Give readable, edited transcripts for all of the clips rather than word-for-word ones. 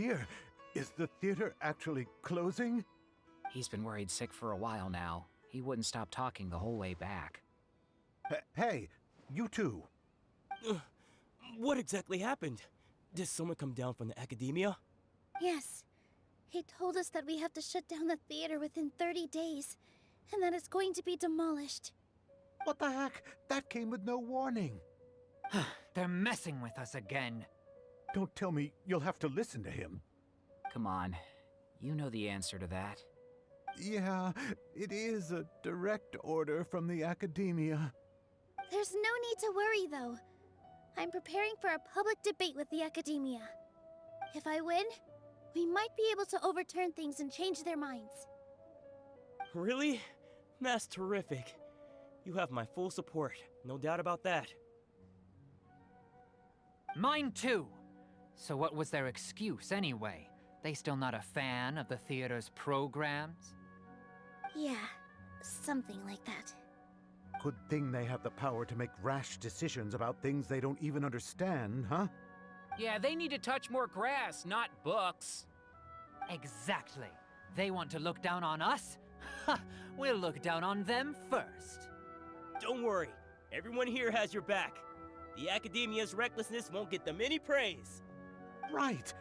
hear? Is the theater actually closing? He's been worried sick for a while now. He wouldn't stop talking the whole way back. Hey, you two. What exactly happened? Did someone come down from the academia? Yes. He told us that we have to shut down the theater within 30 days, and that it's going to be demolished. What the heck? That came with no warning. They're messing with us again. Don't tell me you'll have to listen to him. Come on. You know the answer to that. Yeah, it is a direct order from the academia. There's no need to worry, though. I'm preparing for a public debate with the academia. If I win, we might be able to overturn things and change their minds. Really? That's terrific. You have my full support, no doubt about that. Mine too. So what was their excuse anyway? They still not a fan of the theater's programs? Yeah, something like that. Good thing they have the power to make rash decisions about things they don't even understand, huh? Yeah, they need to touch more grass, not books. Exactly. They want to look down on us? Ha! We'll look down on them first. Don't worry, everyone here has your back. The academia's recklessness won't get them any praise. Right.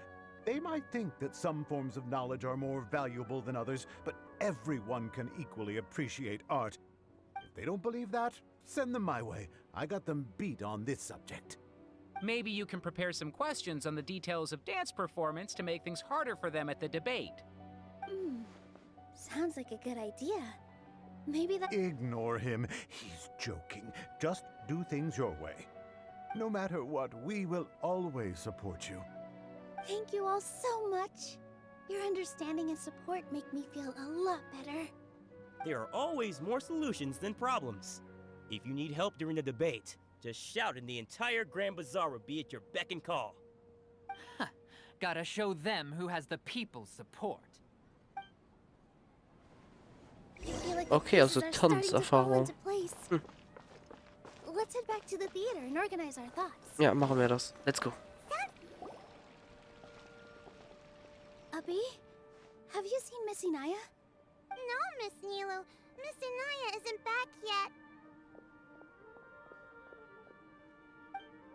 They might think that some forms of knowledge are more valuable than others, but everyone can equally appreciate art. If they don't believe that, send them my way. I got them beat on this subject. Maybe you can prepare some questions on the details of dance performance to make things harder for them at the debate. Sounds like a good idea. Maybe that— Ignore him. He's joking. Just do things your way. No matter what, we will always support you. Thank you all so much. Your understanding and support make me feel a lot better. There are always more solutions than problems. If you need help during the debate, just shout and the entire Grand Bazaar will be at your beck and call. Gotta show them who has the people's support. I feel like the Okay, also pieces are starting to fall Tanzerfahrung. into place. Let's head back to the theater and organize our thoughts. Ja, machen wir das. Let's go. Abby, have you seen Miss Inaya? No, Miss Nilou. Miss Inaya isn't back yet.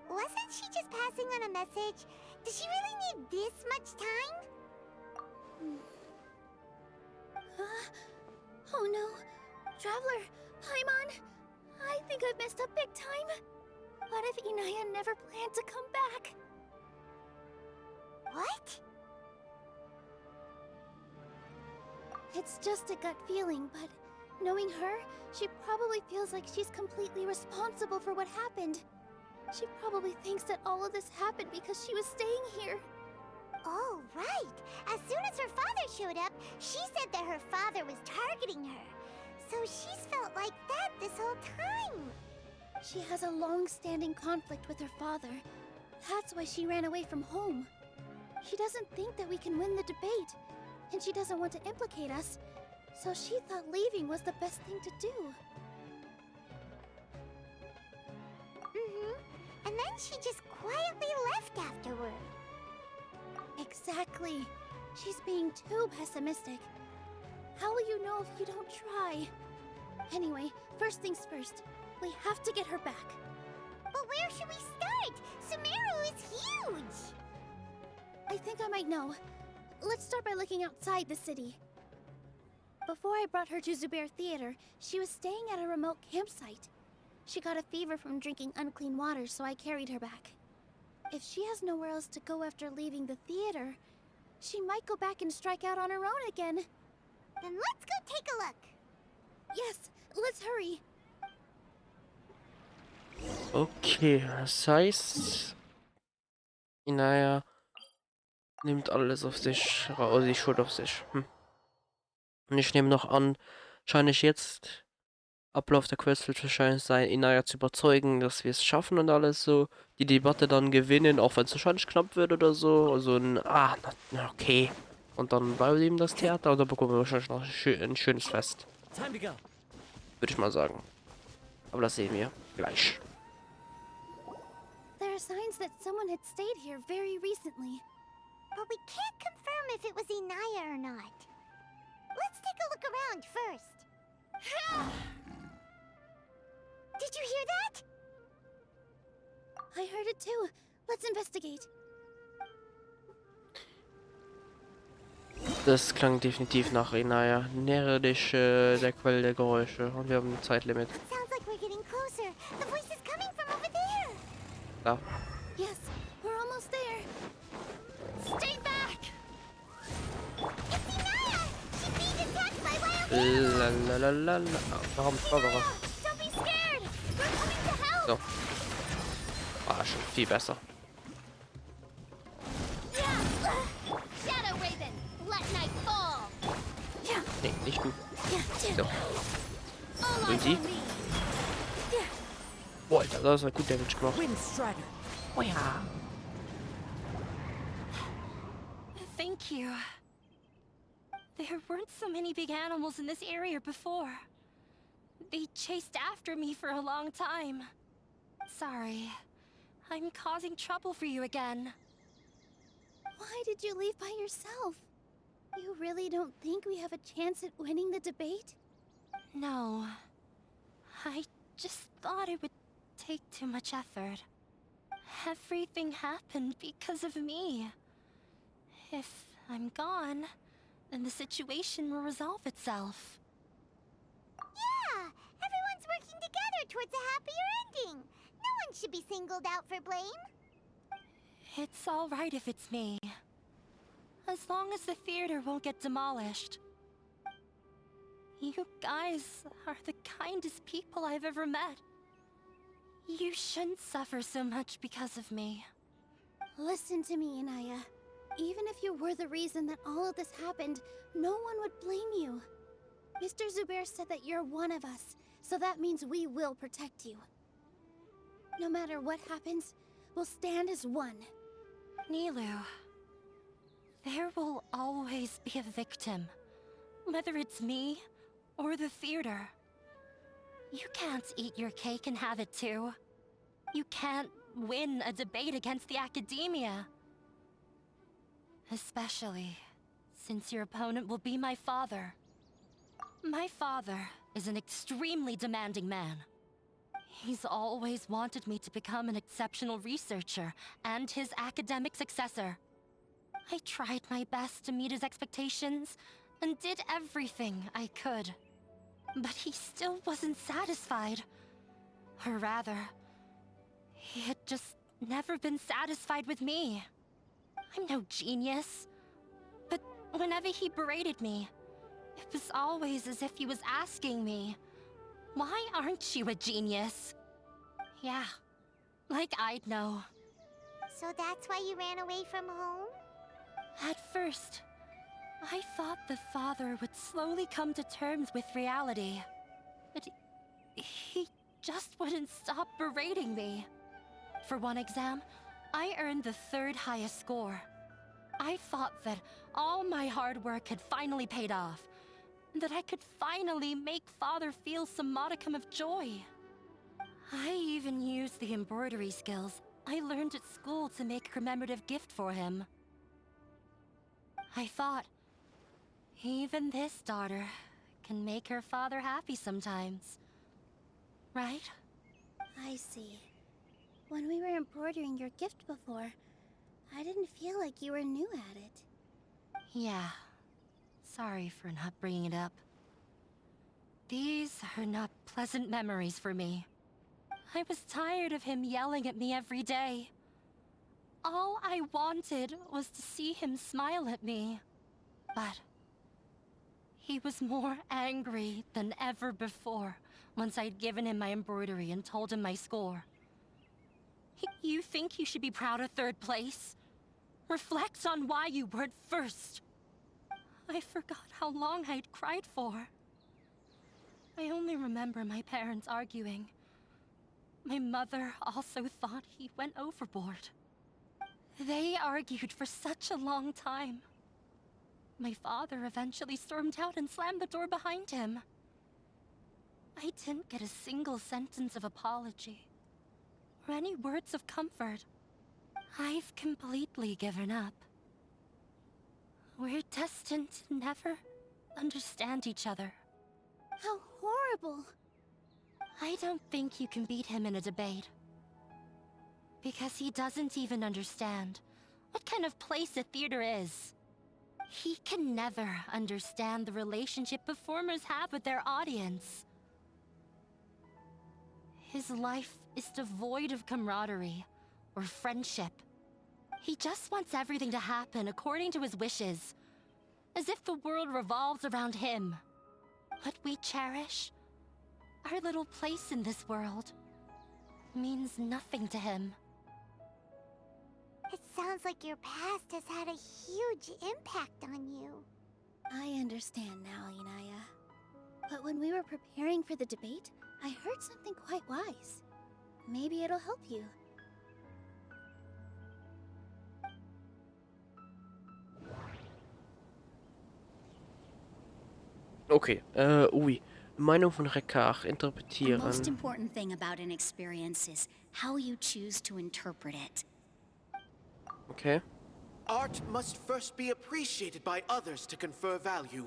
Wasn't she just passing on a message? Does she really need this much time? Oh no. Traveler, Paimon, I think I've messed up big time. What if Inaya never planned to come back? What? It's just a gut feeling, but knowing her, she probably feels like she's completely responsible for what happened. She probably thinks that all of this happened because she was staying here. Oh, right. As soon as her father showed up, she said that her father was targeting her. So she's felt like that this whole time. She has a long-standing conflict with her father. That's why she ran away from home. She doesn't think that we can win the debate, and she doesn't want to implicate us, so she thought leaving was the best thing to do. And then she just quietly left afterward. Exactly. She's being too pessimistic. How will you know if you don't try? Anyway, first things first. We have to get her back. But where should we start? Sumeru is huge! I think I might know. Let's start by looking outside the city. Before I brought her to Zubair Theater, she was staying at a remote campsite. She got a fever from drinking unclean water, so I carried her back. If she has nowhere else to go after leaving the theater, she might go back and strike out on her own again. Then let's go take a look. Yes, let's hurry. Okay, das heißt, Inaya nimmt alles auf sich, die Schuld auf sich. Und ich nehme noch an, wahrscheinlich jetzt, Ablauf der Quest wird wahrscheinlich sein, Inaya zu überzeugen, dass wir es schaffen und alles so, die Debatte dann gewinnen, auch wenn es wahrscheinlich knapp wird oder so, also ein, okay. Und dann bleibt eben das Theater und dann bekommen wir wahrscheinlich noch ein schönes Fest. Würde ich mal sagen. Aber das sehen wir gleich. There are signs that someone had stayed here very recently. but we can't confirm if it was Inaya or not. Let's take a look around first. Did you hear that? I heard it too. Let's investigate. Das klang definitiv nach Inaya. Nähere dich der Quelle der Geräusche. Und wir haben ein Zeitlimit. It sounds like we're getting closer. The voice is coming from over there. Da. Yes, we're almost there. Stay back! It's Inaya! She's being attacked by wild Lalalala. Warum Zauberer? Don't be scared! We're coming to help! So. Ah, schon viel besser. Shadow Raven, let night fall! Nee, nicht du. So. All Und eyes die? on me! Boah, Alter, das hat gut Damage gemacht. Oh ja. Thank you. There weren't so many big animals in this area before. They chased after me for a long time. Sorry. I'm causing trouble for you again. Why did you leave by yourself? You really don't think we have a chance at winning the debate? No. I just thought it would take too much effort. Everything happened because of me. If I'm gone, then the situation will resolve itself. Yeah! Everyone's working together towards a happier ending. No one should be singled out for blame. It's all right if it's me. As long as the theater won't get demolished. You guys are the kindest people I've ever met. You shouldn't suffer so much because of me. Listen to me, Inaya. Even if you were the reason that all of this happened, no one would blame you. Mr. Zubair said that you're one of us, so that means we will protect you. No matter what happens, we'll stand as one. Nilou, there will always be a victim. Whether it's me or the theater. You can't eat your cake and have it too. You can't win a debate against the academia. Especially since your opponent will be my father. My father is an extremely demanding man. He's always wanted me to become an exceptional researcher and his academic successor. I tried my best to meet his expectations and did everything I could. But he still wasn't satisfied. Or rather, he had just never been satisfied with me. I'm no genius. But whenever he berated me, it was always as if he was asking me, "Why aren't you a genius?" Yeah, like I'd know. So that's why you ran away from home? At first, I thought the father would slowly come to terms with reality. But he just wouldn't stop berating me. For one exam, I earned the 3rd highest score. I thought that all my hard work had finally paid off, and that I could finally make father feel some modicum of joy. I even used the embroidery skills I learned at school to make a commemorative gift for him. I thought, even this daughter can make her father happy sometimes. Right? I see. When we were embroidering your gift before, I didn't feel like you were new at it. Yeah. Sorry for not bringing it up. These are not pleasant memories for me. I was tired of him yelling at me every day. All I wanted was to see him smile at me. But he was more angry than ever before once I'd given him my embroidery and told him my score. You think you should be proud of 3rd place? Reflect on why you weren't 1st. I forgot how long I'd cried for. I only remember my parents arguing. My mother also thought he went overboard. They argued for such a long time. My father eventually stormed out and slammed the door behind him. I didn't get a single sentence of apology, or any words of comfort. I've completely given up. We're destined to never understand each other. How horrible. I don't think you can beat him in a debate. Because he doesn't even understand what kind of place a theater is. He can never understand the relationship performers have with their audience. His life is devoid of camaraderie or friendship. He just wants everything to happen according to his wishes, as if the world revolves around him. What we cherish, our little place in this world, means nothing to him. It sounds like your past has had a huge impact on you. I understand now, Inaya. But when we were preparing for the debate, I heard something quite wise. Maybe it'll help you. Okay, oui. Meinung von Rekar The interpretieren. most important thing about an experience is how you choose to interpret it. Okay. Art must first be appreciated by others to confer value.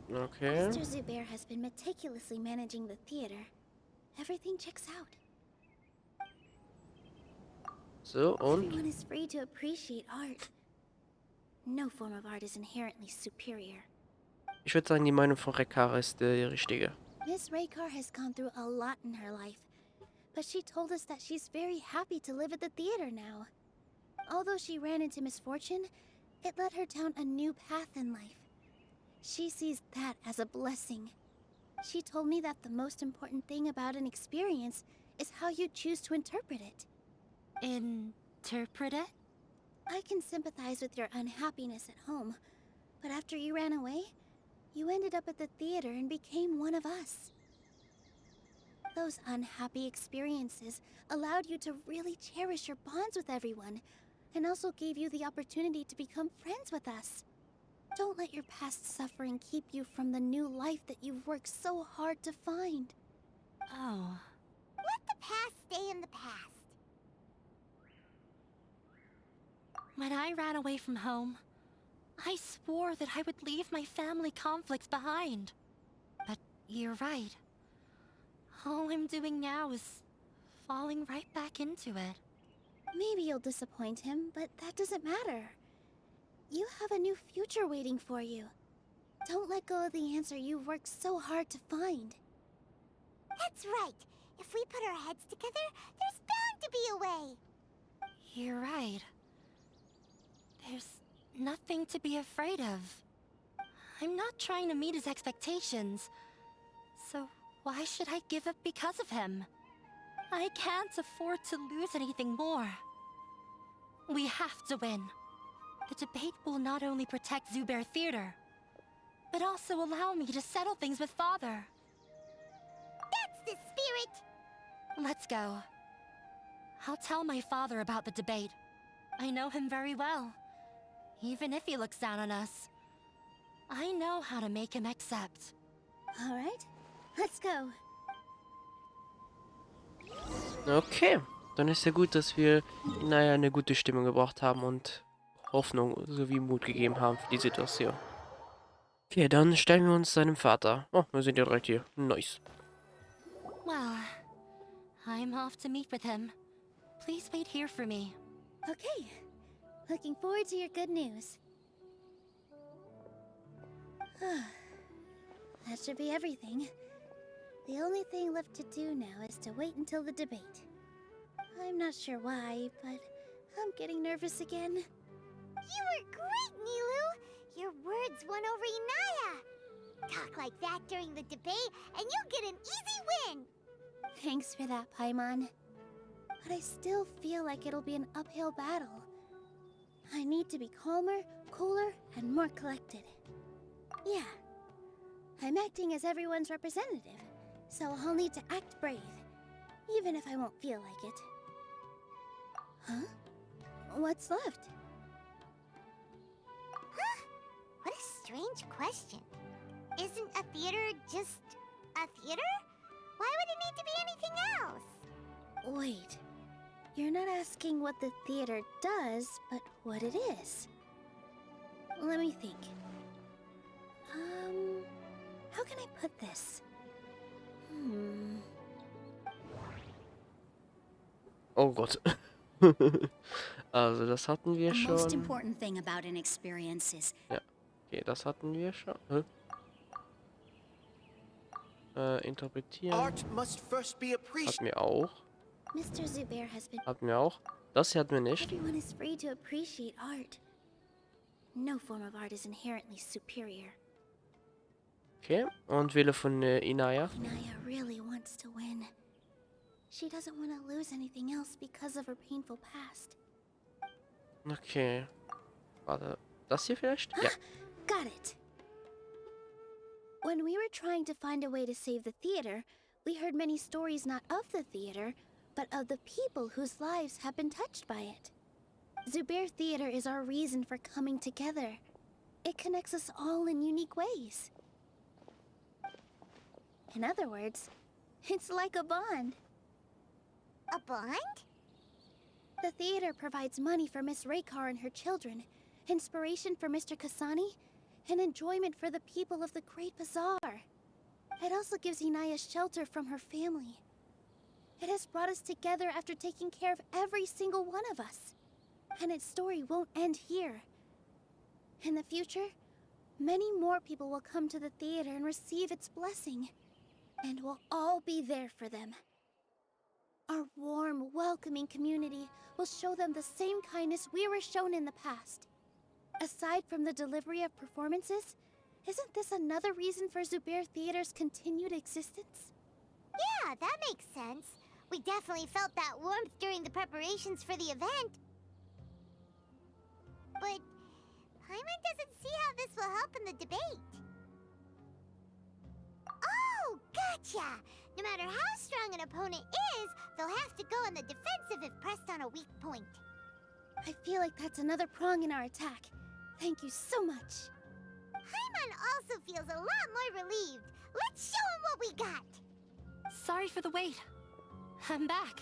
Okay. Mr. Zubair has been meticulously managing the theater. Everything checks out. So, und? Everyone is free to appreciate art. No form of art is inherently superior. Ich würde sagen, die Meinung von Rekar ist die richtige. Miss Raykar has gone through a lot in her life, but she told us that she's very happy to live at the theater now. Although she ran into misfortune, it led her down a new path in life. She sees that as a blessing. She told me that the most important thing about an experience is how you choose to interpret it. Interpret it? I can sympathize with your unhappiness at home, but after you ran away, you ended up at the theater and became one of us. Those unhappy experiences allowed you to really cherish your bonds with everyone, and also gave you the opportunity to become friends with us. Don't let your past suffering keep you from the new life that you've worked so hard to find. Oh. Let the past stay in the past. When I ran away from home, I swore that I would leave my family conflicts behind. But you're right. All I'm doing now is falling right back into it. Maybe you'll disappoint him, but that doesn't matter. You have a new future waiting for you. Don't let go of the answer you've worked so hard to find. That's right. If we put our heads together, there's bound to be a way. You're right. There's nothing to be afraid of. I'm not trying to meet his expectations. So why should I give up because of him? I can't afford to lose anything more. We have to win. The debate will not only protect Zubair Theater, but also allow me to settle things with Father. That's the spirit! Let's go. I'll tell my father about the debate. I know him very well. Even if he looks down on us, I know how to make him accept. All right, let's go. Okay. Dann ist ja gut, dass wir Inaya eine gute Stimmung gebracht haben und Hoffnung sowie Mut gegeben haben für die Situation. Okay, dann stellen wir uns seinem Vater. Oh, wir sind ja direkt hier. Nice. Well, I'm off to meet with him. Please wait here for me. Okay, looking forward to your good news. That should be everything. The only thing left to do now is to wait until the debate. I'm not sure why, but I'm getting nervous again. You were great, Nilou! Your words won over Inaya! Talk like that during the debate, and you'll get an easy win! Thanks for that, Paimon. But I still feel like it'll be an uphill battle. I need to be calmer, cooler, and more collected. Yeah. I'm acting as everyone's representative, so I'll need to act brave, even if I won't feel like it. Huh? What's left? Huh? What a strange question. Isn't a theater just a theater? Why would it need to be anything else? Wait. You're not asking what the theater does, but what it is. Let me think. How can I put this? Oh Gott. Also das hatten wir The most schon. important thing about an experience is Ja, okay, das hatten wir schon. Interpretieren. Art must first be appreciated. Hatten wir auch. Mr. Zubair has been... Hatten wir auch. Das hier hatten wir nicht. Everyone is free to appreciate art. No form of art is inherently superior. Okay, und Wille von Inaya. Inaya really wants to win. She doesn't want to lose anything else because of her painful past. Okay. Warte, das hier vielleicht? Ja. Got it. When we were trying to find a way to save the theater, we heard many stories not of the theater, but of the people whose lives have been touched by it. Zubair Theater is our reason for coming together. It connects us all in unique ways. In other words, it's like a bond. A bond? The theater provides money for Miss Raykar and her children, inspiration for Mr. Kasani, and enjoyment for the people of the Great Bazaar. It also gives Inaya shelter from her family. It has brought us together after taking care of every single one of us. And its story won't end here. In the future, many more people will come to the theater and receive its blessing. And we'll all be there for them. Our warm, welcoming community will show them the same kindness we were shown in the past. Aside from the delivery of performances, isn't this another reason for Zubair Theater's continued existence? Yeah, that makes sense. We definitely felt that warmth during the preparations for the event. But Paimon doesn't see how this will help in the debate. Oh, gotcha! No matter how strong an opponent is, they'll have to go on the defensive if pressed on a weak point. I feel like that's another prong in our attack. Thank you so much. Paimon also feels a lot more relieved. Let's show him what we got! Sorry for the wait. I'm back.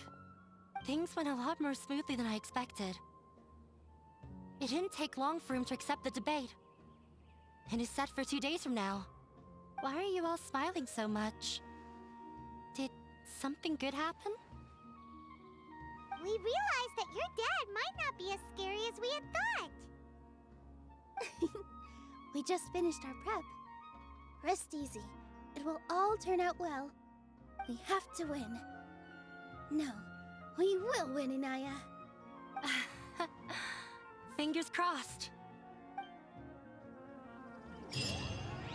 Things went a lot more smoothly than I expected. It didn't take long for him to accept the debate. And is set for 2 days from now. Why are you all smiling so much? Did something good happen? We realized that your dad might not be as scary as we had thought. We just finished our prep. Rest easy. It will all turn out well. We have to win. No, we will win, Inaya. Fingers crossed.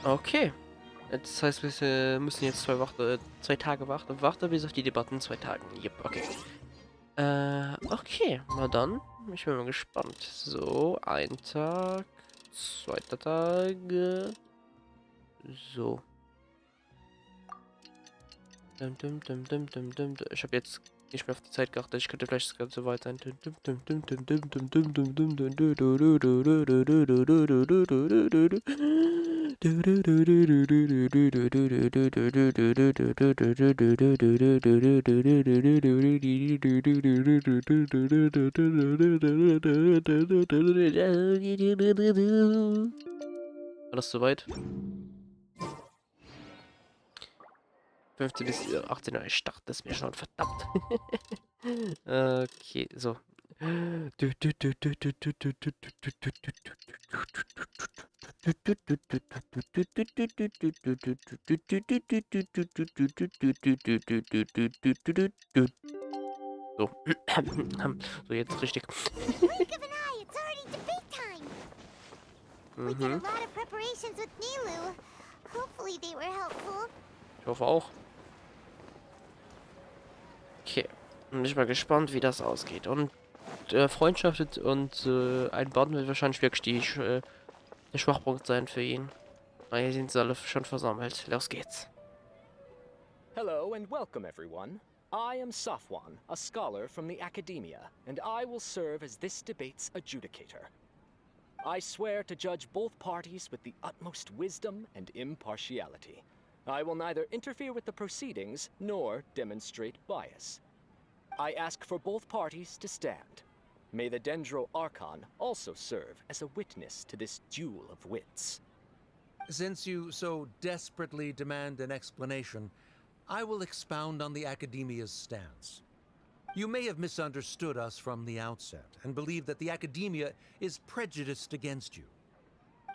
Okay. Das heißt, wir müssen jetzt 2 Tage warten bis auf die Debatten 2 Tagen. Yep, okay. Okay, na dann. Ich bin mal gespannt. So, 1 Tag, 2. Tag. So. Ich habe jetzt nicht mehr auf die Zeit geachtet. Ich könnte vielleicht das Ganze weiter. Alles soweit? 15 bis 18 Uhr Start, das ist mir schon verdammt. Okay, so. So. So, jetzt richtig. Blink of an eye, it's already debate time. We did a lot of preparations with Nilou. Hopefully they were helpful. Ich hoffe auch. Okay. Bin ich mal gespannt, wie das ausgeht. Und Freundschaft und ein Band wird wahrscheinlich wirklich der Schwachpunkt sein für ihn. Aber hier sind sie alle schon versammelt. Los geht's. Hello and welcome everyone. I am Safwan, a scholar from the academia, and I will serve as this debate's adjudicator. I swear to judge both parties with the utmost wisdom and impartiality. I will neither interfere with the proceedings nor demonstrate bias. I ask for both parties to stand. May the Dendro Archon also serve as a witness to this duel of wits. Since you so desperately demand an explanation, I will expound on the Academia's stance. You may have misunderstood us from the outset and believe that the Academia is prejudiced against you.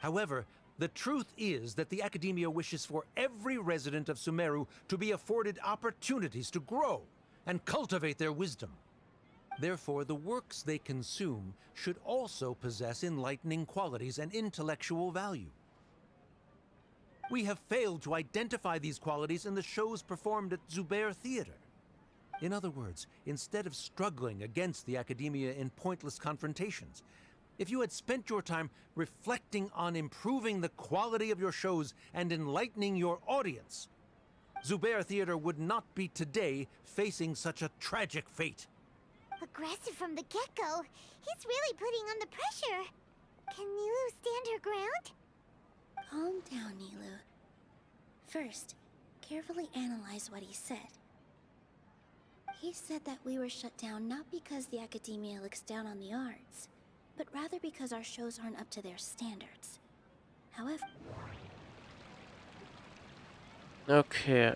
However, the truth is that the Academia wishes for every resident of Sumeru to be afforded opportunities to grow and cultivate their wisdom. Therefore, the works they consume should also possess enlightening qualities and intellectual value. We have failed to identify these qualities in the shows performed at Zubair Theater. In other words, instead of struggling against the Academia in pointless confrontations, if you had spent your time reflecting on improving the quality of your shows and enlightening your audience, Zubair Theater would not be today facing such a tragic fate. Aggressive from the get-go. He's really putting on the pressure. Can Nilou stand her ground? Calm down, Nilou. First, carefully analyze what he said. He said that we were shut down not because the Academia looks down on the arts, but rather because our shows aren't up to their standards. However... Okay,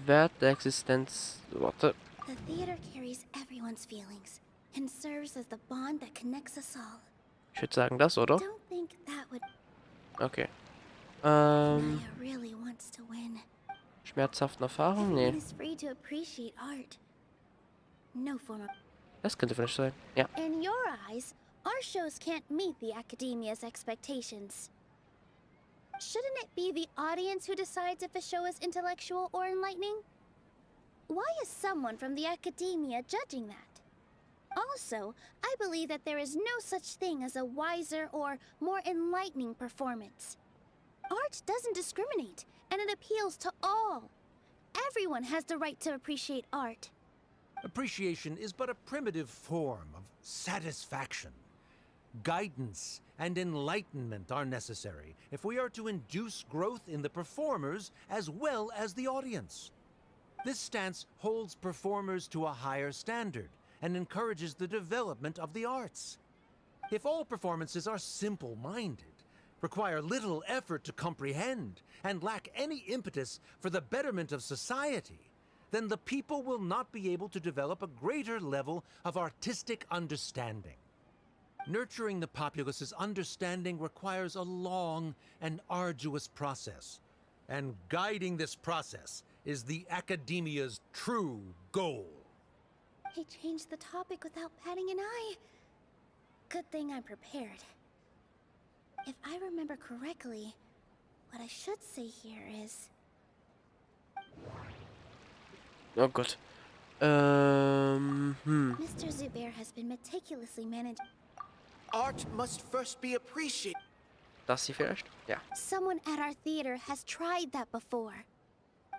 Wert der Existenz... Warte. The theater carries everyone's feelings and serves as the bond that connects us all. Ich würde sagen das, oder? Don't think that would... Okay. Naya really wants to win. Schmerzhaften Erfahrungen? Everyone Nee. is free to appreciate art. No form of... Das könnte vielleicht sein. Ja. In your eyes, our shows can't meet the Academia's expectations. Shouldn't it be the audience who decides if a show is intellectual or enlightening? Why is someone from the Academia judging that? Also, I believe that there is no such thing as a wiser or more enlightening performance. Art doesn't discriminate, and it appeals to all. Everyone has the right to appreciate art. Appreciation is but a primitive form of satisfaction. Guidance and enlightenment are necessary if we are to induce growth in the performers as well as the audience. This stance holds performers to a higher standard and encourages the development of the arts. If all performances are simple-minded, require little effort to comprehend, and lack any impetus for the betterment of society, then the people will not be able to develop a greater level of artistic understanding. Nurturing the populace's understanding requires a long and arduous process, and guiding this process is the Academia's true goal. He changed the topic without batting an eye. Good thing I'm prepared. If I remember correctly, what I should say here is... Oh Gott. Mr. Zubair has been meticulously managed. Art must first be appreciated. Das hier vielleicht? Ja. Someone at our theater has tried that before.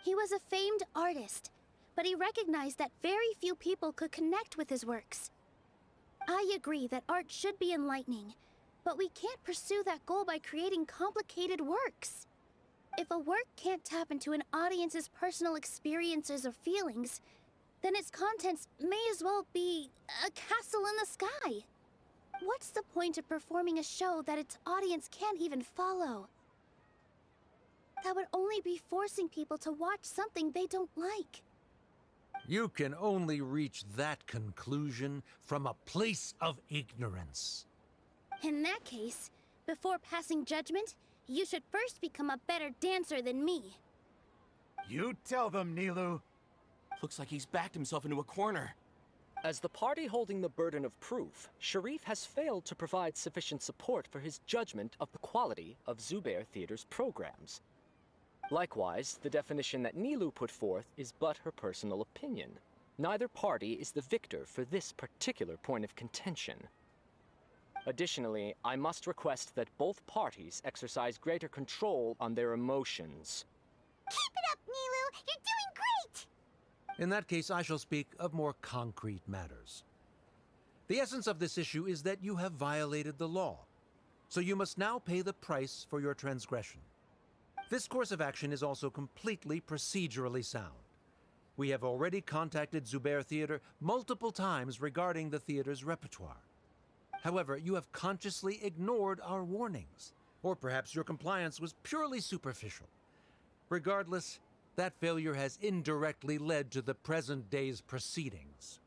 He was a famed artist, but he recognized that very few people could connect with his works. I agree that art should be enlightening, but we can't pursue that goal by creating complicated works. If a work can't tap into an audience's personal experiences or feelings, then its contents may as well be a castle in the sky. What's the point of performing a show that its audience can't even follow? That would only be forcing people to watch something they don't like. You can only reach that conclusion from a place of ignorance. In that case, before passing judgment, you should first become a better dancer than me. You tell them, Nilou. Looks like he's backed himself into a corner. As the party holding the burden of proof, Sharif has failed to provide sufficient support for his judgment of the quality of Zubair Theater's programs. Likewise, the definition that Nilou put forth is but her personal opinion. Neither party is the victor for this particular point of contention. Additionally, I must request that both parties exercise greater control on their emotions. Keep it up, Nilou! You're doing great! In that case, I shall speak of more concrete matters. The essence of this issue is that you have violated the law, so you must now pay the price for your transgression. This course of action is also completely procedurally sound. we have already contacted Zubair Theater multiple times regarding the theater's repertoire. However, you have consciously ignored our warnings, or perhaps your compliance was purely superficial. Regardless, that failure has indirectly led to the present day's proceedings.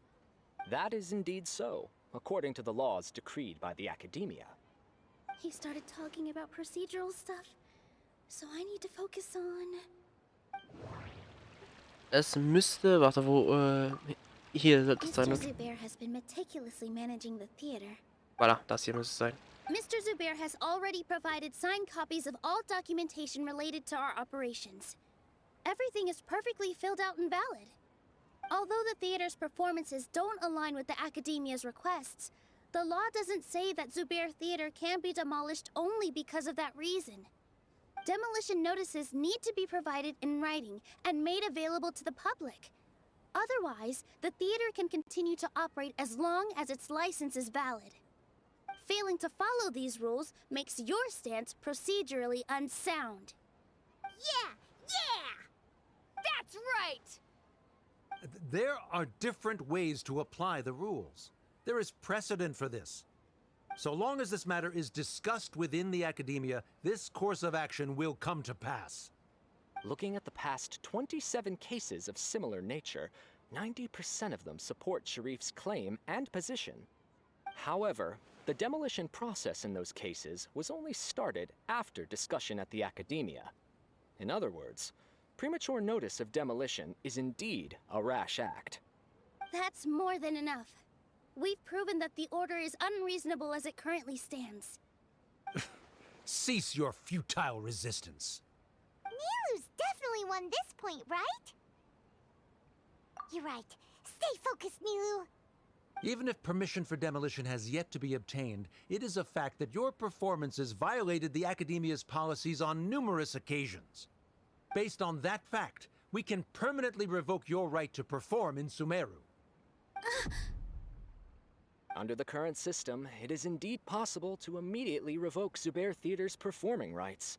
That is indeed so, according to the laws decreed by the Academia. He started talking about procedural stuff, so I need to focus on... Es müsste, warte, wo, hier sollte es sein. Mr. Zubair has been meticulously managing the theater. Voilà, das hier müsste es sein. Mr. Zubair has already provided signed copies of all documentation related to our operations. Everything is perfectly filled out and valid. Although the theater's performances don't align with the Academia's requests, the law doesn't say that Zubair Theater can be demolished only because of that reason. Demolition notices need to be provided in writing and made available to the public. Otherwise, the theater can continue to operate as long as its license is valid. Failing to follow these rules makes your stance procedurally unsound. Yeah! That's right! There are different ways to apply the rules. There is precedent for this. So long as this matter is discussed within the Academia, this course of action will come to pass. Looking at the past 27 cases of similar nature, 90% of them support Sharif's claim and position. However, the demolition process in those cases was only started after discussion at the Academia. In other words, premature notice of demolition is indeed a rash act. That's more than enough. We've proven that the order is unreasonable as it currently stands. Cease your futile resistance. Nilou's definitely won this point, right? You're right. Stay focused, Nilou. Even if permission for demolition has yet to be obtained, it is a fact that your performances violated the Academia's policies on numerous occasions. Based on that fact, we can permanently revoke your right to perform in Sumeru. Under the current system, it is indeed possible to immediately revoke Zubair Theater's performing rights.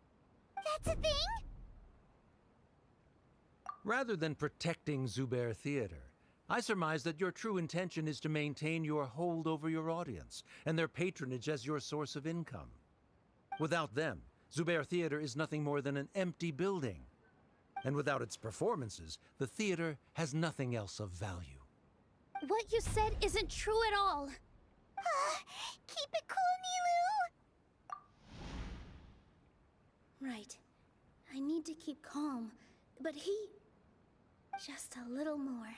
That's a thing? Rather than protecting Zubair Theater, I surmise that your true intention is to maintain your hold over your audience and their patronage as your source of income. Without them, Zubair Theater is nothing more than an empty building. And without its performances, the theater has nothing else of value. What you said isn't true at all. Keep it cool, Nilou! Right. I need to keep calm, but just a little more.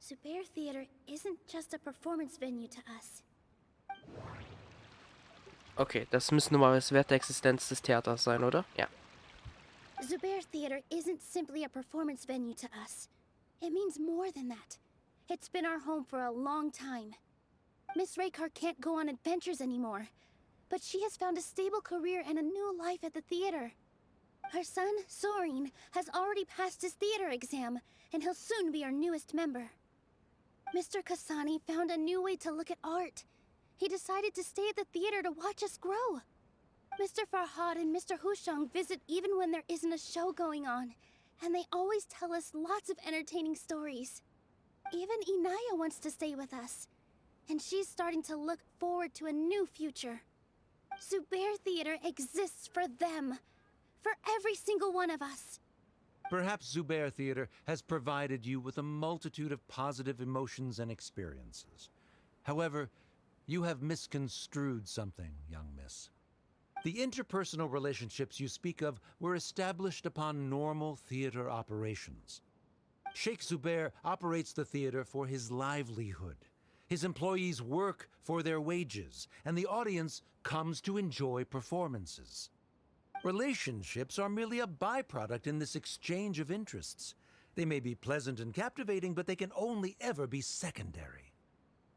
Zubair Theater isn't just a performance venue to us. Okay, das müsste nun mal das Wert der Existenz des Theaters sein, oder? Ja. Zubair Theater isn't simply a performance venue to us. It means more than that. It's been our home for a long time. Miss Raykar can't go on adventures anymore, but she has found a stable career and a new life at the theater. Her son, Sorin, has already passed his theater exam, and he'll soon be our newest member. Mr. Kasani found a new way to look at art. He decided to stay at the theater to watch us grow. Mr. Farhad and Mr. Hushang visit even when there isn't a show going on, and they always tell us lots of entertaining stories. Even Inaya wants to stay with us, and she's starting to look forward to a new future. Zubair Theater exists for them, for every single one of us. Perhaps Zubair Theater has provided you with a multitude of positive emotions and experiences. However, you have misconstrued something, young miss. The interpersonal relationships you speak of were established upon normal theater operations. Sheikh Zubair operates the theater for his livelihood. His employees work for their wages, and the audience comes to enjoy performances. Relationships are merely a byproduct in this exchange of interests. They may be pleasant and captivating, but they can only ever be secondary.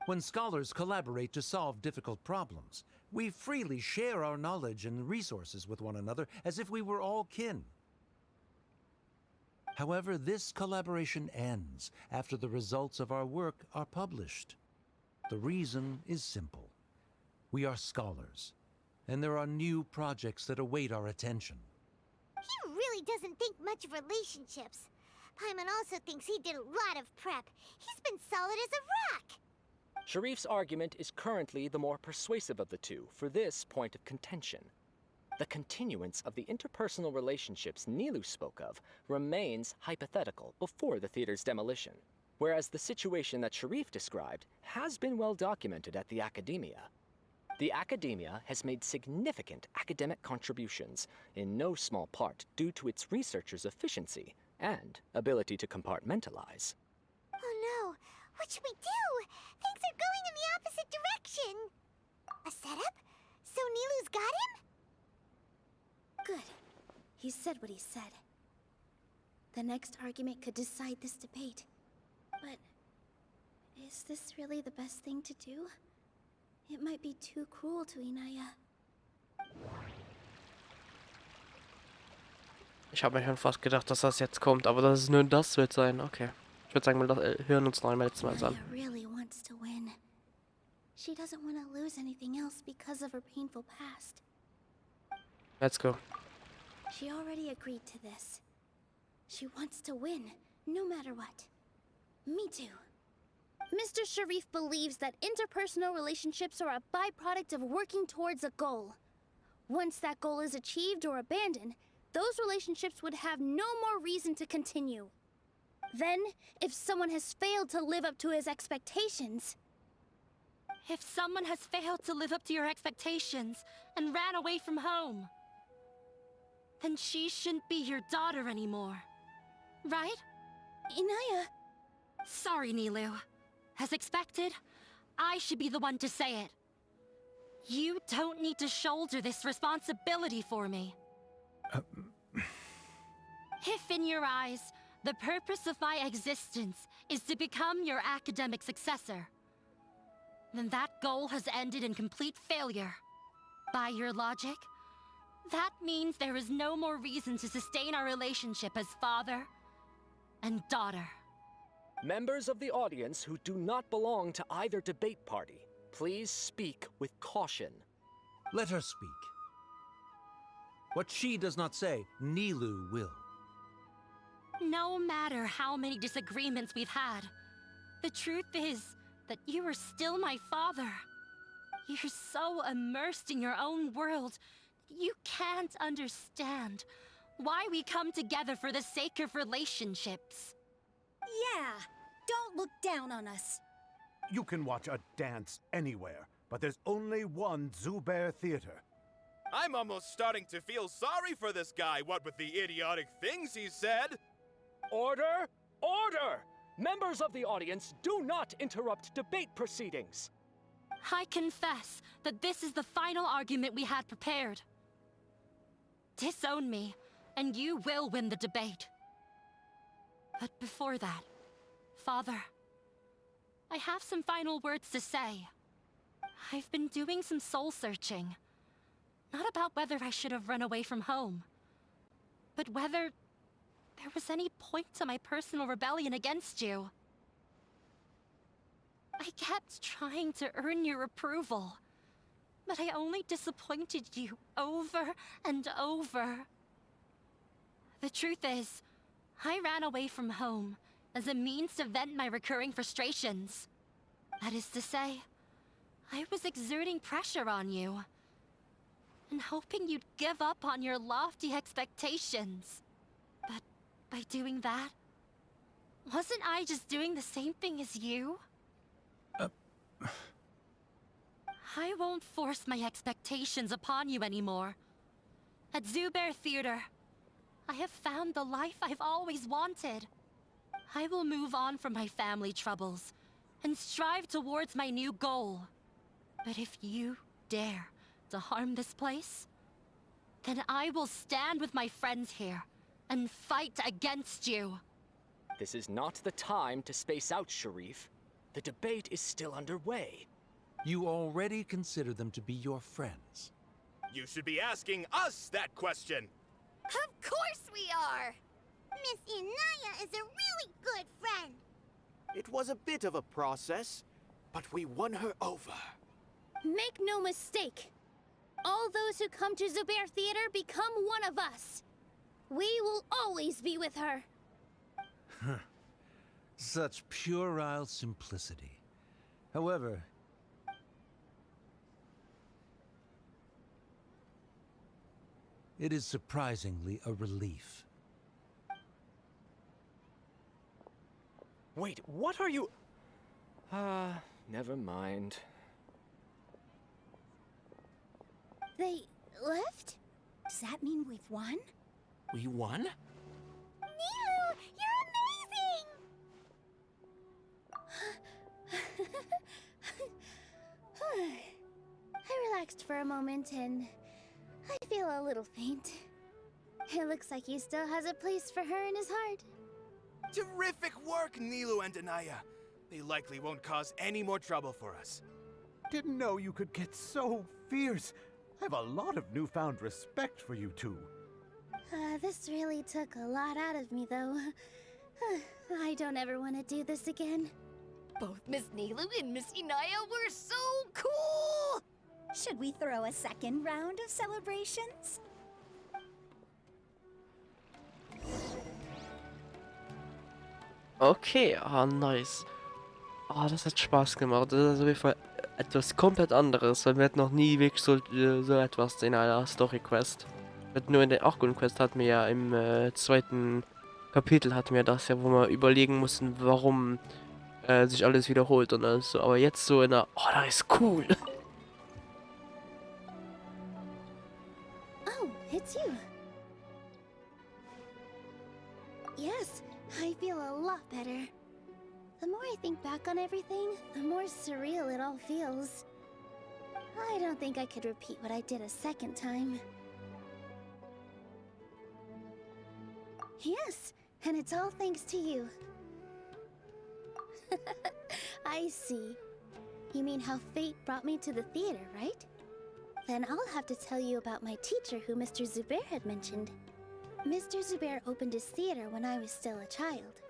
When scholars collaborate to solve difficult problems, we freely share our knowledge and resources with one another as if we were all kin. However, this collaboration ends after the results of our work are published. The reason is simple. We are scholars, and there are new projects that await our attention. He really doesn't think much of relationships. Paimon also thinks he did a lot of prep. He's been solid as a rock. Sharif's argument is currently the more persuasive of the two for this point of contention. The continuance of the interpersonal relationships Nilou spoke of remains hypothetical before the theater's demolition, whereas the situation that Sharif described has been well documented at the Academia. The Academia has made significant academic contributions, in no small part due to its researchers' efficiency and ability to compartmentalize. Oh no, what should we do? Things are going in the opposite direction. A setup? So Nilou's got him? Good. He said what he said. The next argument could decide this debate. But is this really the best thing to do? It might be too cruel to Inaya. Ich habe mir schon fast gedacht, dass das jetzt kommt, aber dass es nur das wird sein. Okay. Ich würde sagen, wir hören uns noch einmal letztes Mal an. Inaya really wants to win. She doesn't want to lose anything else because of her painful past. Let's go. She already agreed to this. She wants to win, no matter what. Me too. Mr. Sharif believes that interpersonal relationships are a byproduct of working towards a goal. Once that goal is achieved or abandoned, those relationships would have no more reason to continue. Then, if someone has failed to live up to his expectations... If someone has failed to live up to your expectations and ran away from home, then she shouldn't be your daughter anymore. Right? Inaya... Sorry, Nilou. As expected, I should be the one to say it. You don't need to shoulder this responsibility for me. If in your eyes, the purpose of my existence is to become your academic successor, then that goal has ended in complete failure. By your logic, that means there is no more reason to sustain our relationship as father and daughter. Members of the audience who do not belong to either debate party, please speak with caution. Let her speak. What she does not say, Nilou will. No matter how many disagreements we've had, the truth is that you are still my father. You're so immersed in your own world, you can't understand why we come together for the sake of relationships. Yeah, don't look down on us. You can watch a dance anywhere, but there's only one Zubair Theater. I'm almost starting to feel sorry for this guy, what with the idiotic things he said. Order! Order! Members of the audience, do not interrupt debate proceedings. I confess that this is the final argument we had prepared. Disown me, and you will win the debate. But before that, Father, I have some final words to say. I've been doing some soul-searching. Not about whether I should have run away from home, but whether there was any point to my personal rebellion against you. I kept trying to earn your approval, but I only disappointed you over and over. The truth is, I ran away from home as a means to vent my recurring frustrations. That is to say, I was exerting pressure on you, and hoping you'd give up on your lofty expectations. But by doing that, wasn't I just doing the same thing as you? I won't force my expectations upon you anymore. At Zubair Theater, I have found the life I've always wanted. I will move on from my family troubles and strive towards my new goal. But if you dare to harm this place, then I will stand with my friends here and fight against you. This is not the time to space out, Sharif. The debate is still underway. You already consider them to be your friends. You should be asking us that question. Of course we are! Miss Inaya is a really good friend. It was a bit of a process, but we won her over. Make no mistake. All those who come to Zubair Theater become one of us. We will always be with her. Such puerile simplicity. However, it is surprisingly a relief. Wait, what are you... never mind. They left? Does that mean we've won? We won? Nilou, you're amazing! I relaxed for a moment and I feel a little faint. It looks like he still has a place for her in his heart. Terrific work, Nilou and Anaya. They likely won't cause any more trouble for us. Didn't know you could get so fierce. I have a lot of newfound respect for you two. This really took a lot out of me, though. I don't ever want to do this again. Both Miss Nilou and Miss Anaya were so cool! Should we throw a second round of celebrations? Okay, nice. Das hat Spaß gemacht. Das ist auf jeden Fall etwas komplett anderes, weil wir hatten noch nie wirklich so etwas in einer Story-Quest. Nur in der Achgun-Quest hatten wir ja im zweiten Kapitel hatten wir das ja, wo wir überlegen mussten, warum sich alles wiederholt und alles so. Aber jetzt so in einer, oh, das ist cool. Oh, it's you. Yes, I feel a lot better. The more I think back on everything, the more surreal it all feels. I don't think I could repeat what I did a second time. Yes, and it's all thanks to you. I see. You mean how fate brought me to the theater, right? Then I'll have to tell you about my teacher who Mr. Zubair had mentioned. Mr. Zubair opened his theater when I was still a child.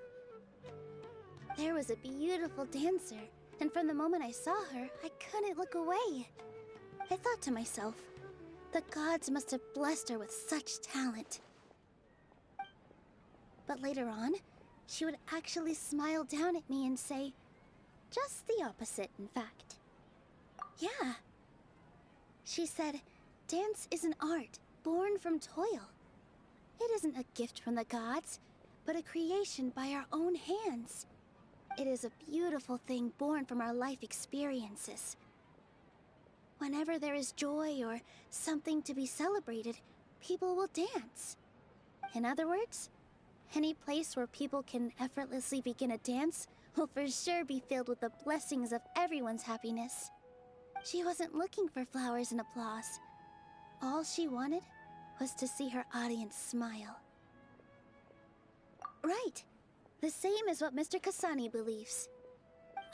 There was a beautiful dancer, and from the moment I saw her, I couldn't look away. I thought to myself, the gods must have blessed her with such talent. But later on, she would actually smile down at me and say, just the opposite, in fact. Yeah. She said, dance is an art born from toil. It isn't a gift from the gods, but a creation by our own hands. It is a beautiful thing born from our life experiences. Whenever there is joy or something to be celebrated, people will dance. In other words, any place where people can effortlessly begin a dance will for sure be filled with the blessings of everyone's happiness. She wasn't looking for flowers and applause. All she wanted was to see her audience smile. Right. The same as what Mr. Kasani believes.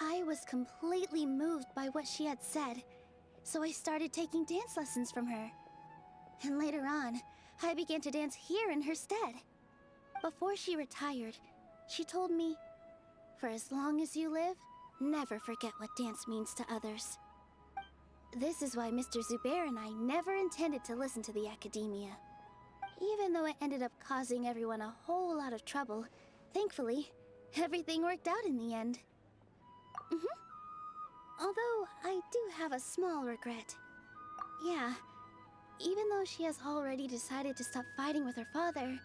I was completely moved by what she had said, so I started taking dance lessons from her. And later on, I began to dance here in her stead. Before she retired, she told me, for as long as you live, never forget what dance means to others. This is why Mr. Zubair and I never intended to listen to the academia. Even though it ended up causing everyone a whole lot of trouble, thankfully, everything worked out in the end. Although, I do have a small regret. Yeah, even though she has already decided to stop fighting with her father,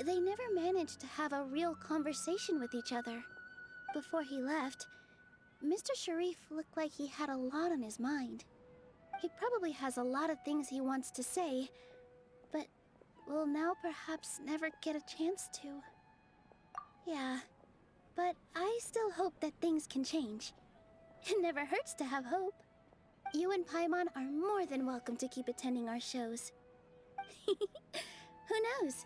they never managed to have a real conversation with each other. Before he left, Mr. Sharif looked like he had a lot on his mind. He probably has a lot of things he wants to say, but will now perhaps never get a chance to. Yeah, but I still hope that things can change. It never hurts to have hope. You and Paimon are more than welcome to keep attending our shows. Who knows?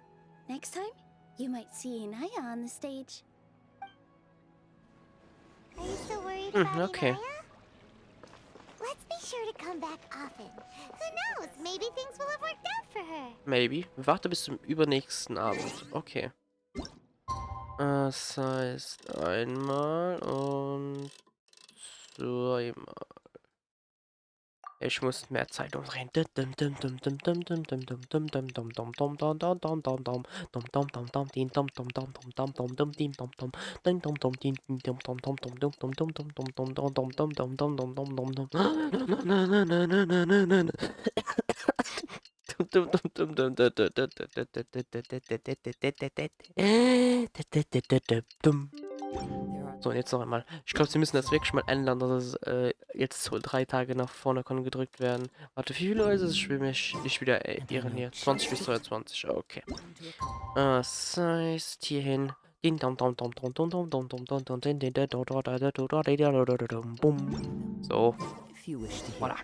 Next time, you might see Inaya on the stage. Are you still worried about Okay. Inaya? Let's be sure to come back often. Who knows? Maybe things will have worked out for her. Maybe. Warte bis zum übernächsten Abend. Okay. Das heißt einmal und zweimal. Ich muss mehr Zeit umdrehen. So, und jetzt noch einmal. Ich glaube, sie müssen das wirklich mal ändern, dass es jetzt so 3 Tage nach vorne kann gedrückt werden. Warte, wie viel Uhr ist es? Ich will mich nicht wieder irren hier. 20 bis 22. Okay. Das heißt, hierhin. So. Voilà.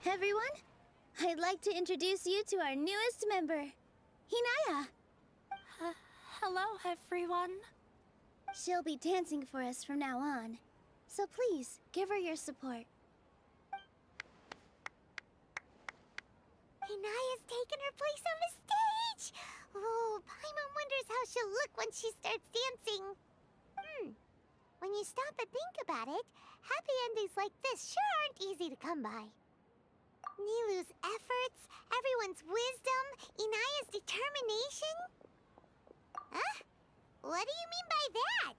Everyone, I'd like to introduce you to our newest member, Hinaya. Hello, everyone. She'll be dancing for us from now on, so please give her your support. Hinaya's taken her place on the stage! Oh, Paimon wonders how she'll look when she starts dancing. When you stop and think about it, happy endings like this sure aren't easy to come by. Nilou's efforts, everyone's wisdom, Inaya's determination? Huh? What do you mean by that?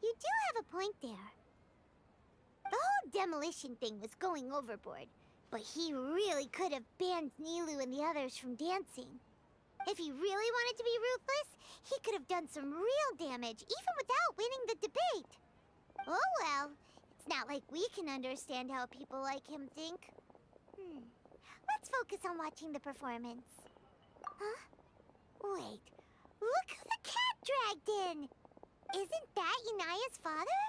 You do have a point there. The whole demolition thing was going overboard, but he really could have banned Nilou and the others from dancing. If he really wanted to be ruthless, he could have done some real damage, even without winning the debate. Oh well. It's not like we can understand how people like him think. Let's focus on watching the performance. Huh? Wait, look who the cat dragged in! Isn't that Inaya's father?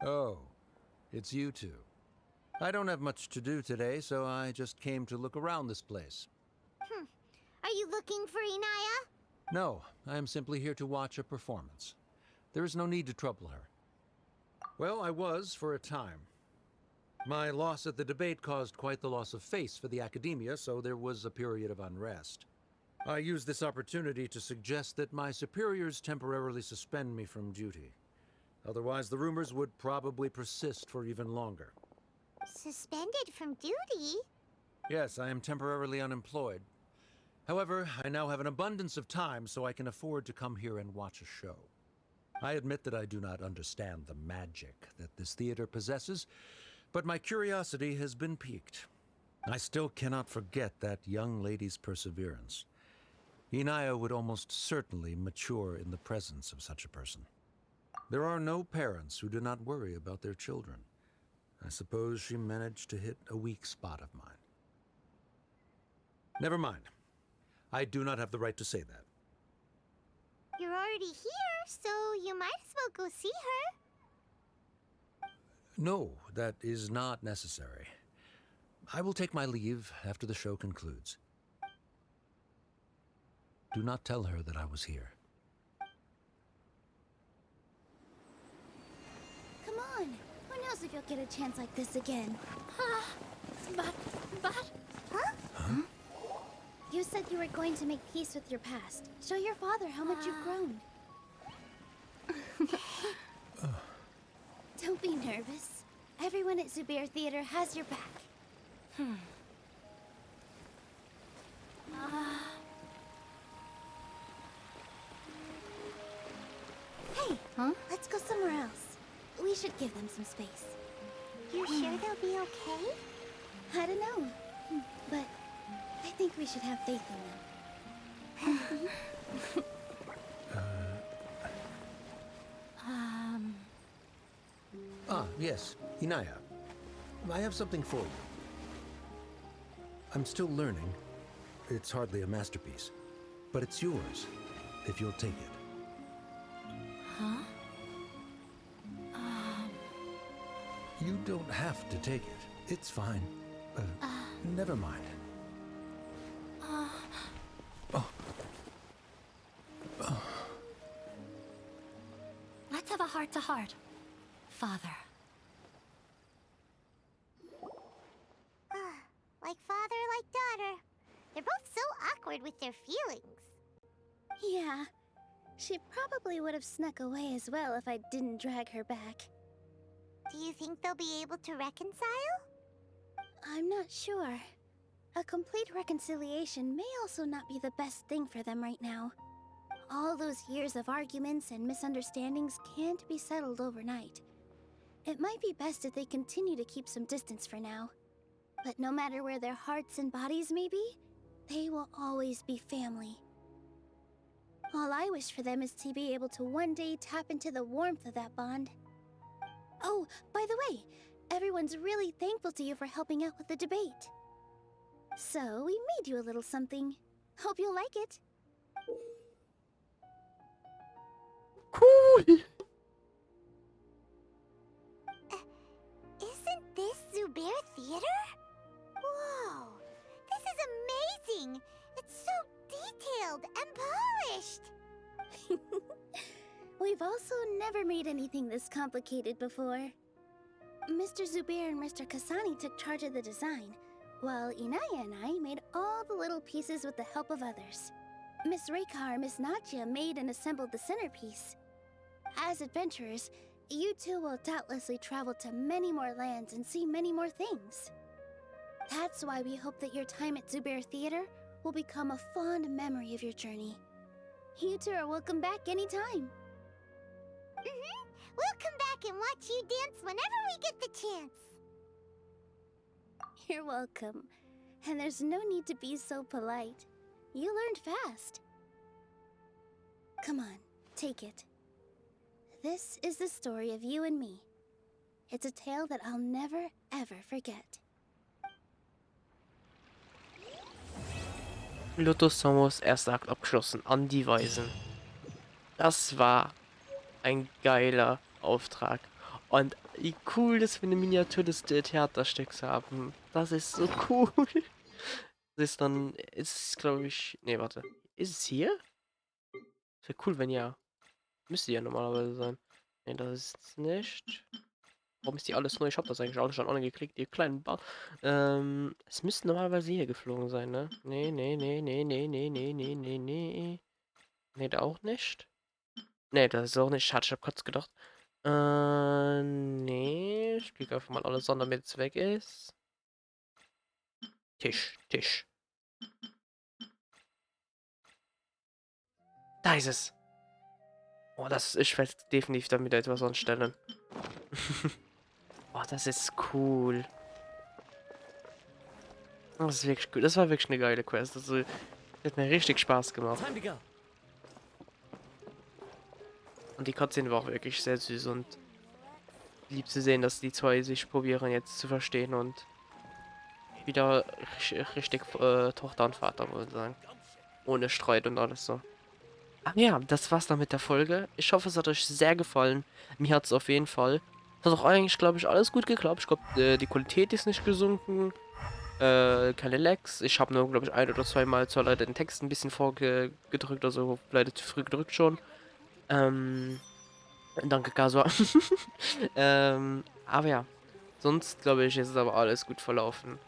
Oh, it's you two. I don't have much to do today, so I just came to look around this place. Are you looking for Inaya? No, I am simply here to watch a performance. There is no need to trouble her. Well, I was for a time. My loss at the debate caused quite the loss of face for the academia, so there was a period of unrest. I used this opportunity to suggest that my superiors temporarily suspend me from duty. Otherwise, the rumors would probably persist for even longer. Suspended from duty? Yes, I am temporarily unemployed. However, I now have an abundance of time, so I can afford to come here and watch a show. I admit that I do not understand the magic that this theater possesses, but my curiosity has been piqued. I still cannot forget that young lady's perseverance. Inaya would almost certainly mature in the presence of such a person. There are no parents who do not worry about their children. I suppose she managed to hit a weak spot of mine. Never mind. I do not have the right to say that. You're already here, so you might as well go see her. No, that is not necessary. I will take my leave after the show concludes. Do not tell her that I was here. Come on. Who knows if you'll get a chance like this again? But... Huh? You said you were going to make peace with your past. Show your father how much you've grown. Don't be nervous. Everyone at ZOWIE Theater has your back. Hey, let's go somewhere else. We should give them some space. You sure they'll be okay? I don't know, but I think we should have faith in them. Yes, Inaya. I have something for you. I'm still learning. It's hardly a masterpiece, but it's yours, if you'll take it. Huh? You don't have to take it. It's fine. Never mind. Let's have a heart-to-heart, Father. Like father, like daughter. They're both so awkward with their feelings. Yeah. She probably would have snuck away as well if I didn't drag her back. Do you think they'll be able to reconcile? I'm not sure. A complete reconciliation may also not be the best thing for them right now. All those years of arguments and misunderstandings can't be settled overnight. It might be best if they continue to keep some distance for now. But no matter where their hearts and bodies may be, they will always be family. All I wish for them is to be able to one day tap into the warmth of that bond. Oh, by the way, everyone's really thankful to you for helping out with the debate. So, we made you a little something. Hope you'll like it. Cool! Isn't this ZOWIE Theater? Whoa! This is amazing! It's so detailed and polished! We've also never made anything this complicated before. Mr. Zubair and Mr. Kasani took charge of the design, while Inaya and I made all the little pieces with the help of others. Miss Reika or Miss Nadia made and assembled the centerpiece. As adventurers, you two will doubtlessly travel to many more lands and see many more things. That's why we hope that your time at ZOWIE Theater will become a fond memory of your journey. You two are welcome back anytime. We'll come back and watch you dance whenever we get the chance. You're welcome. And there's no need to be so polite. You learned fast. Come on, take it. This is the story of you and me. It's a tale that I'll never, ever forget. Lotus Sommers erster Akt abgeschlossen. An die Weisen. Das war ein geiler Auftrag. Und wie cool das für eine Miniatur des Theaterstücks haben. Das ist so cool. Das ist dann, ist glaube ich, nee, warte. Ist es hier? Wäre cool, wenn ja. Müsste ja normalerweise sein. Nee, das ist es nicht. Warum ist die alles neu? Ich habe das eigentlich alles schon angeklickt, die kleinen Bar. Es müsste normalerweise hier geflogen sein, ne? Nee. Nee, da auch nicht. Nee, das ist auch nicht. Schade, ich hab kurz gedacht. Nee. Ich klicke einfach mal alles an, damit es weg ist. Tisch. Da ist es. Oh, ich werde definitiv damit etwas anstellen. Oh, das ist cool. Das ist wirklich gut. Das war wirklich eine geile Quest. Also, hat mir richtig Spaß gemacht. Und die Cutscene war auch wirklich sehr süß und lieb zu sehen, dass die zwei sich probieren jetzt zu verstehen und wieder richtig Tochter und Vater, wollen sagen. Ohne Streit und alles so. Ach ja, das war's dann mit der Folge. Ich hoffe, es hat euch sehr gefallen. Mir hat es auf jeden Fall. Es hat auch eigentlich, glaube ich, alles gut geklappt. Ich glaube, die Qualität ist nicht gesunken. Keine Lags. Ich habe nur, glaube ich, ein oder zweimal zwar leider den Text ein bisschen vorgedrückt, also leider zu früh gedrückt schon. Danke, Kasua. Aber ja, sonst, glaube ich, ist es aber alles gut verlaufen.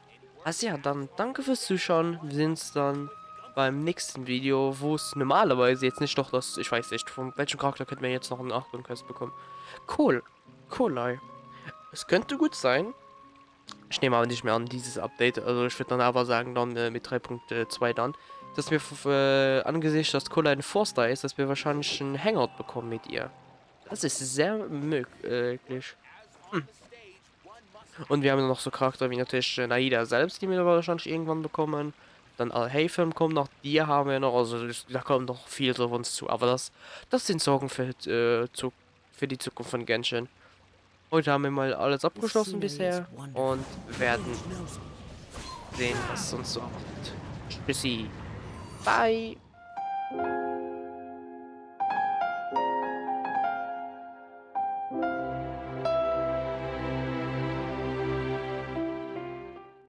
Also ja, dann danke fürs Zuschauen. Wir sehen uns dann beim nächsten Video, wo es normalerweise jetzt nicht doch das, ich weiß nicht, von welchem Charakter könnten wir jetzt noch einen Nachgrundquest bekommen. Cool. Es könnte gut sein. Ich nehme aber nicht mehr an dieses Update, also ich würde dann aber sagen, dann mit 3.2 dann, dass wir angesichts, dass Cola ein Forster ist, dass wir wahrscheinlich einen Hangout bekommen mit ihr. Das ist sehr möglich. Und wir haben noch so Charakter wie natürlich Naida selbst, die wir wahrscheinlich irgendwann bekommen. Dann Al-Hayfilm kommt noch, die haben wir noch, also da kommt noch viel auf uns zu. Aber das sind Sorgen für die Zukunft von Genshin. Heute haben wir mal alles abgeschlossen bisher und werden sehen, was uns so erwartet. Tschüssi. Bye.